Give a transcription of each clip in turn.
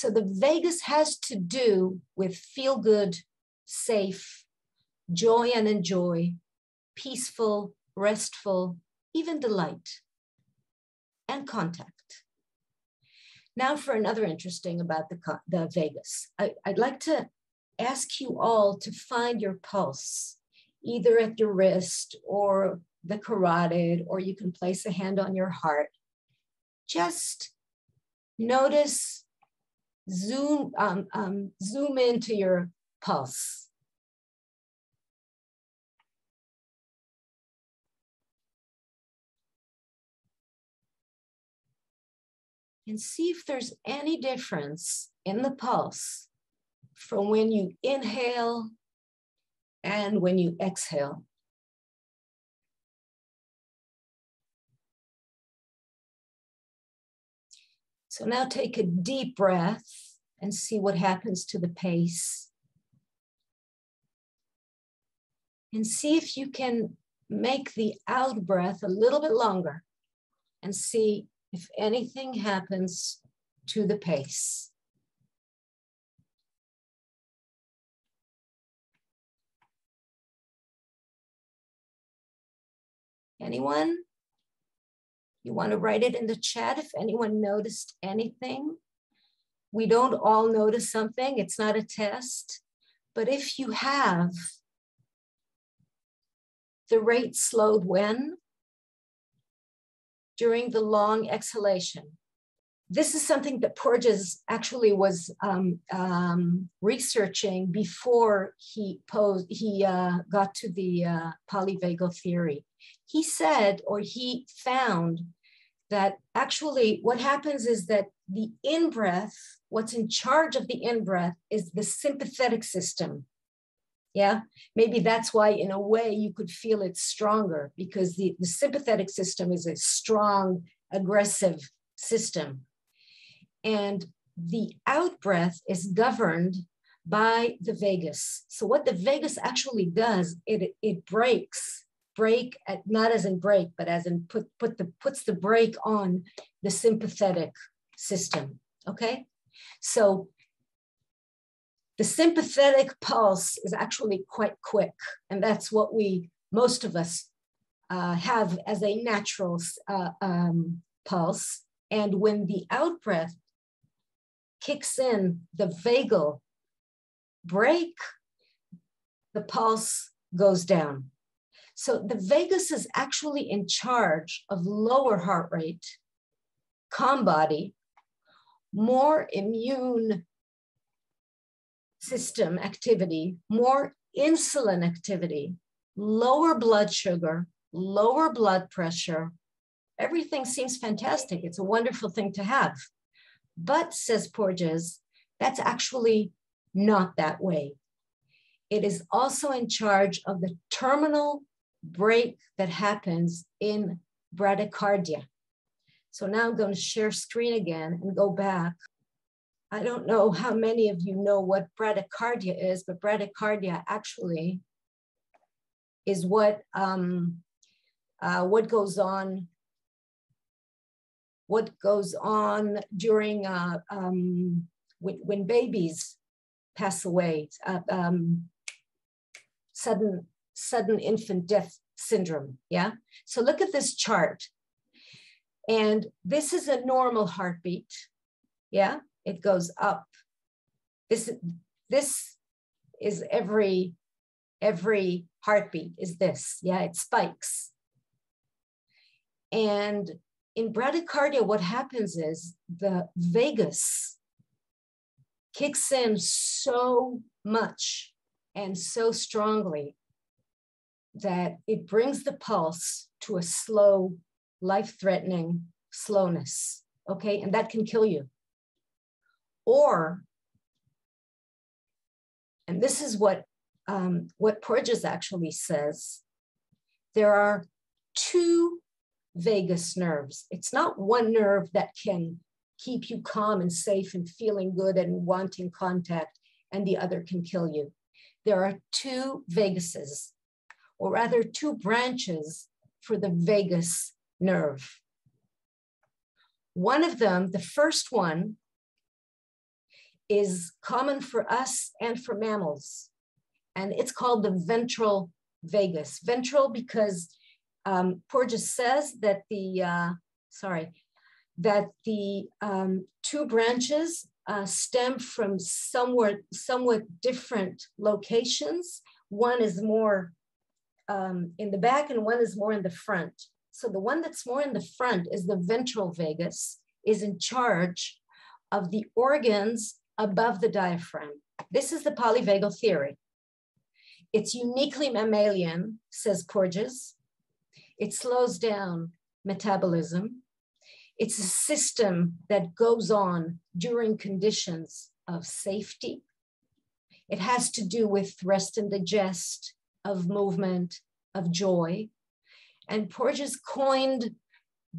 So the vagus has to do with feel good, safe, joy and enjoy, peaceful, restful, even delight, and contact. Now for another interesting about the vagus. I'd like to ask you all to find your pulse, either at your wrist or the carotid, or you can place a hand on your heart. Just notice, zoom into your pulse. And see if there's any difference in the pulse from when you inhale and when you exhale. So now take a deep breath and see what happens to the pace. And see if you can make the out breath a little bit longer and see if anything happens to the pace. Anyone? You want to write it in the chat if anyone noticed anything? We don't all notice something. It's not a test. But if you have, the rate slowed when? During the long exhalation. This is something that Porges actually was researching before he got to the polyvagal theory. He said, or he found, that actually what happens is that the in-breath, what's in charge of the in-breath is the sympathetic system. Yeah, maybe that's why in a way you could feel it stronger, because the sympathetic system is a strong, aggressive system. And the out breath is governed by the vagus. So what the vagus actually does, it breaks, not as in break, but as in puts the brake on the sympathetic system, okay? So the sympathetic pulse is actually quite quick, and that's what most of us have as a natural pulse. And when the out breath kicks in the vagal brake, the pulse goes down. So the vagus is actually in charge of lower heart rate, calm body, more immune system activity, more insulin activity, lower blood sugar, lower blood pressure. Everything seems fantastic. It's a wonderful thing to have. But, says Porges, that's actually not that way. It is also in charge of the terminal break that happens in bradycardia. So now I'm going to share screen again and go back. I don't know how many of you know what bradycardia is, but bradycardia actually is what goes on during when babies pass away, sudden infant death syndrome. Yeah. So look at this chart, and this is a normal heartbeat. Yeah. It goes up. This is every heartbeat is this. Yeah, it spikes. And in bradycardia, what happens is the vagus kicks in so much and so strongly that it brings the pulse to a slow, life-threatening slowness. Okay, and that can kill you. Or, and this is what Porges actually says, there are two vagus nerves. It's not one nerve that can keep you calm and safe and feeling good and wanting contact, and the other can kill you. There are two vaguses, or rather two branches for the vagus nerve. One of them, the first one, is common for us and for mammals. And it's called the ventral vagus. Ventral because Porges says that the two branches stem from somewhat different locations. One is more in the back and one is more in the front. So the one that's more in the front is the ventral vagus, is in charge of the organs above the diaphragm. This is the polyvagal theory. It's uniquely mammalian, says Porges. It slows down metabolism. It's a system that goes on during conditions of safety. It has to do with rest and digest, of movement, of joy. And Porges coined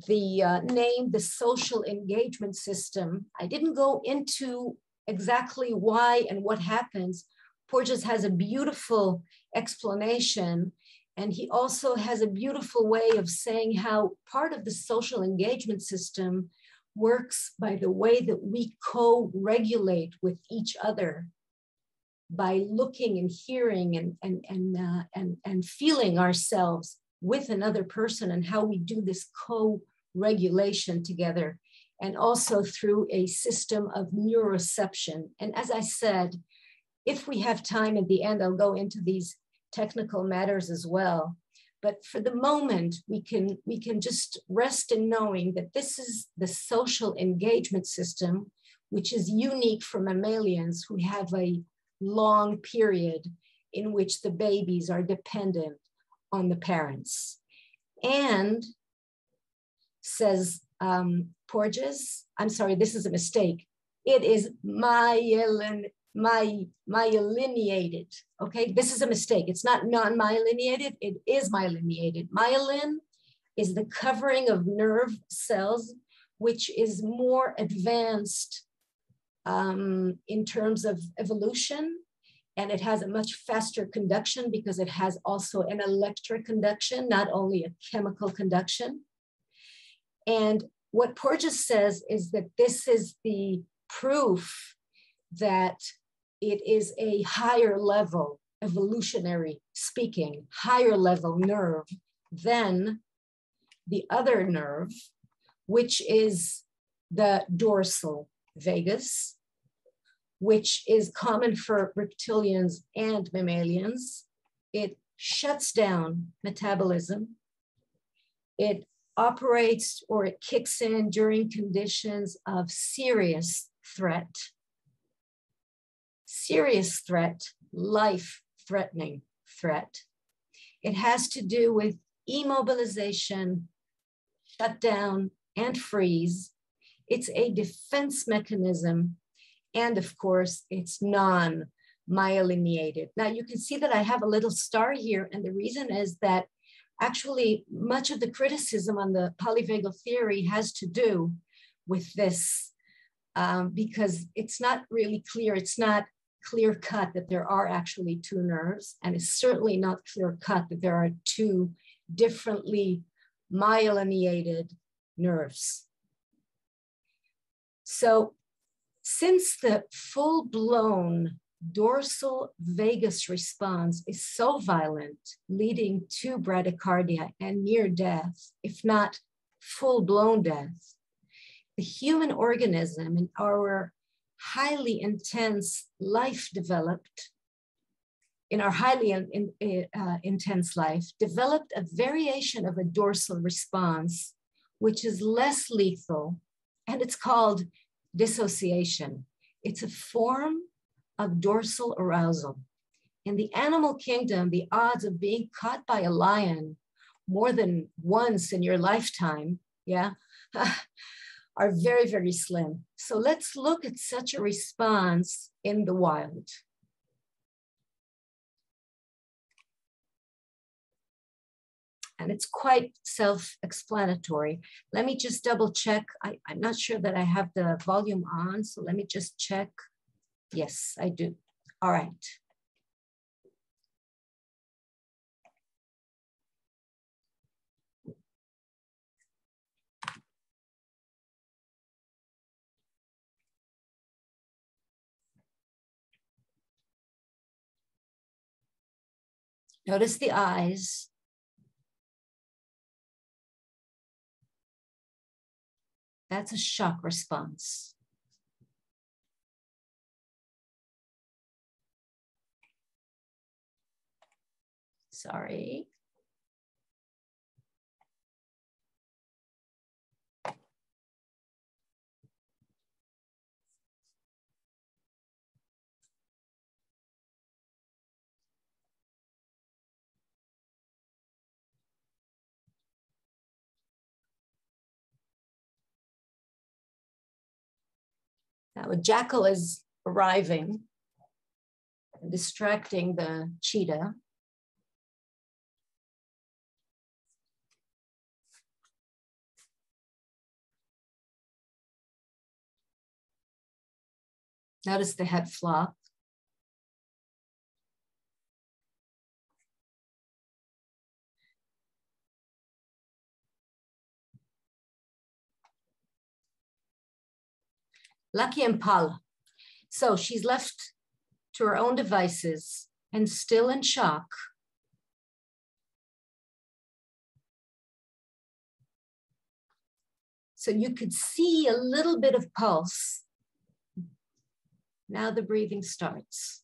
the name, the social engagement system. I didn't go into exactly why and what happens. Porges has a beautiful explanation, and he also has a beautiful way of saying how part of the social engagement system works by the way that we co-regulate with each other, by looking and hearing and feeling ourselves with another person, and how we do this co-regulation together, and also through a system of neuroception. And as I said, if we have time at the end, I'll go into these technical matters as well. But for the moment, we can just rest in knowing that this is the social engagement system, which is unique for mammalians who have a long period in which the babies are dependent on the parents. And says Porges, I'm sorry, this is a mistake. It is myelinated, okay? This is a mistake. It's not non-myelinated, it is myelinated. Myelin is the covering of nerve cells, which is more advanced in terms of evolution, and it has a much faster conduction because it has also an electric conduction, not only a chemical conduction. And what Porges says is that this is the proof that it is a higher level, evolutionary speaking, higher level nerve than the other nerve, which is the dorsal vagus, which is common for reptilians and mammalians. It shuts down metabolism. It operates, or it kicks in during conditions of serious threat. Serious threat, life-threatening threat. It has to do with immobilization, shutdown, and freeze. It's a defense mechanism, and of course, it's non-myelinated. Now you can see that I have a little star here, and the reason is that actually much of the criticism on the polyvagal theory has to do with this, because it's not really clear. It's not clear cut that there are actually two nerves, and it's certainly not clear cut that there are two differently myelinated nerves. So since the full-blown dorsal vagus response is so violent, leading to bradycardia and near death, if not full-blown death, the human organism in our highly intense life developed, in our highly intense life, developed a variation of a dorsal response, which is less lethal, and it's called dissociation. It's a form of dorsal arousal. In the animal kingdom, the odds of being caught by a lion more than once in your lifetime, are very, very slim. So let's look at such a response in the wild. And it's quite self-explanatory. Let me just double check. I'm not sure that I have the volume on, so let me just check. Yes, I do. All right. Notice the eyes. That's a shock response. Sorry. Now a jackal is arriving and distracting the cheetah. Notice the head flop. Lucky Impala. So she's left to her own devices and still in shock. So you could see a little bit of pulse. Now the breathing starts.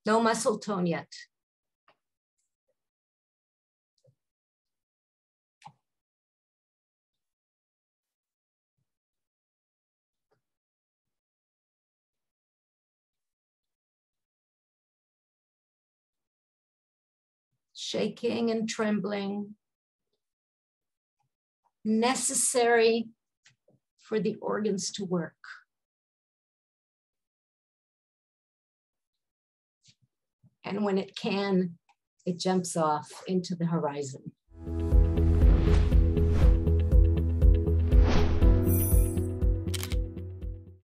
No muscle tone yet. Shaking and trembling, necessary for the organs to work. And when it can, it jumps off into the horizon.